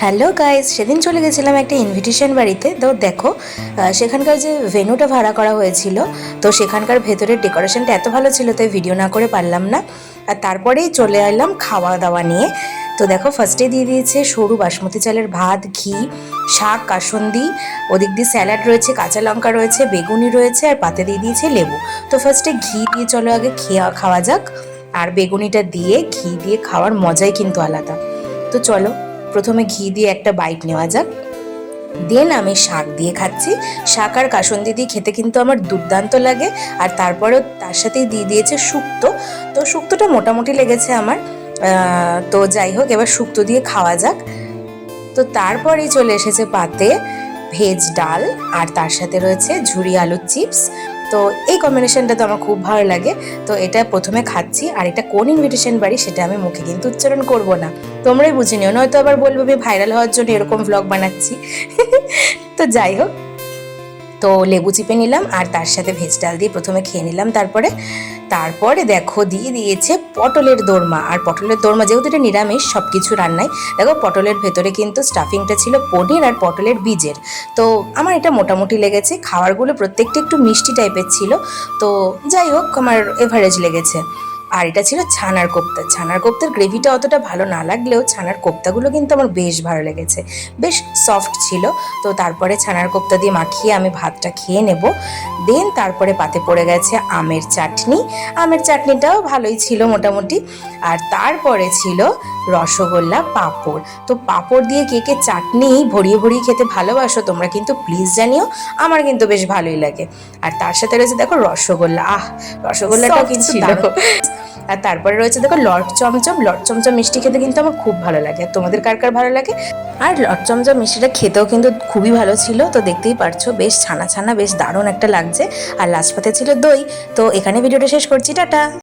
Hello guys, সেদিন চলে গেছিলাম একটা ইনভিটেশন বাড়িতে। তো দেখো সেখানকার যে ভেন্যুটা ভাড়া করা হয়েছিল, তো সেখানকার ভেতরের ডেকোরেশনটা এত ভালো ছিল তাই ভিডিও না করে পারলাম না। আর তারপরেই চলে এলাম খাওয়া দাওয়া নিয়ে। তো দেখো ফার্স্টে দিয়ে দিয়েছে সরু বাসমতি চালের ভাত, ঘি, শাক, কাসুন্দি, ওদিক দিয়ে স্যালাড রয়েছে, কাঁচা লঙ্কা রয়েছে, বেগুনি রয়েছে, আর পাতে দিয়ে দিয়েছে লেবু। তো ফার্স্টে ঘি দিয়ে চলো আগে খাওয়া যাক। আর বেগুনিটা দিয়ে ঘি দিয়ে খাওয়ার মজাই কিন্তু আলাদা। তো চলো প্রথমে ঘি দিয়ে একটা বাইট নেওয়া যাক। দেন আমি শাক দিয়ে খাচ্ছি। শাক আর কাসুন্দি দিয়ে খেতে কিন্তু আমার দুর্দান্ত লাগে। আর তারপরেও তার সাথেই দিয়ে দিয়েছে শুক্তো। তো শুক্তোটা মোটামুটি লেগেছে আমার। তো যাই হোক, এবার শুক্তো দিয়ে খাওয়া যাক। তো তারপরেই চলে এসেছে পাতে ভেজ ডাল, আর তার সাথে রয়েছে ঝুরি আলুর চিপস। তো এই কম্বিনেশনটা তো আমার খুব ভালো লাগে। তো এটা প্রথমে খাচ্ছি। আর এটা কোন ইনভিটেশন বাড়ি সেটা আমি মুখে কিন্তু উচ্চারণ করব না, তোমরাই বুঝে নিও, নয়তো আবার বলবো আমি ভাইরাল হওয়ার জন্য এরকম ভ্লগ বানাচ্ছি। তো যাই হোক, তো লেবু চিপে নিলাম আর তার সাথে ভেজ ডাল দিয়ে প্রথমে খেয়ে নিলাম। তারপরে দেখো দিয়ে দিয়েছে পটলের দোরমা। আর পটলের দোরমা যেহেতু এটা নিরামিষ সব কিছু রান্নায়, দেখো পটলের ভেতরে কিন্তু স্টাফিংটা ছিল পনির আর পটলের বীজের। তো আমার এটা মোটামুটি লেগেছে। খাবারগুলো প্রত্যেকটা একটু মিষ্টি টাইপের ছিল। তো যাই হোক, আমার এভারেজ লেগেছে। আর এটা ছিল ছানার কোপ্তা। ছানার কোপ্তার গ্রেভিটা অতটা ভালো না লাগলেও ছানার কোপ্তাগুলো কিন্তু আমার বেশ ভালো লেগেছে, বেশ সফট ছিল। তো তারপরে ছানার কোপ্তা দিয়ে মাখিয়ে আমি ভাতটা খেয়ে নেব। দেন তারপরে পাতে পড়ে গেছে আমের চাটনি। আমের চাটনিটাও ভালোই ছিল মোটামুটি। আর তারপরে ছিল রসগোল্লা, পাঁপড়। তো পাঁপড় দিয়ে কে কে চাটনি ভরিয়ে ভরিয়ে খেতে ভালোবাসো তোমরা কিন্তু প্লিজ জানিও, আমার কিন্তু বেশ ভালোই লাগে। আর তার সাথে রয়েছে দেখো রসগোল্লা। রসগোল্লাটাও কিন্তু দারুণ। আর তারপরে রয়েছে দেখো লট চমচম। লট চমচম মিষ্টি খেতে কিন্তু আমার খুব ভালো লাগে। আর তোমাদের কার কার ভালো লাগে? আর লট চমচম মিষ্টিটা খেতেও কিন্তু খুবই ভালো ছিল। তো দেখতেই পারছো বেশ ছানা ছানা, বেশ দারুণ একটা লাগছে। আর লাস্ট পাতে ছিল দই। তো এখানে ভিডিওটা শেষ করছি, টাটা।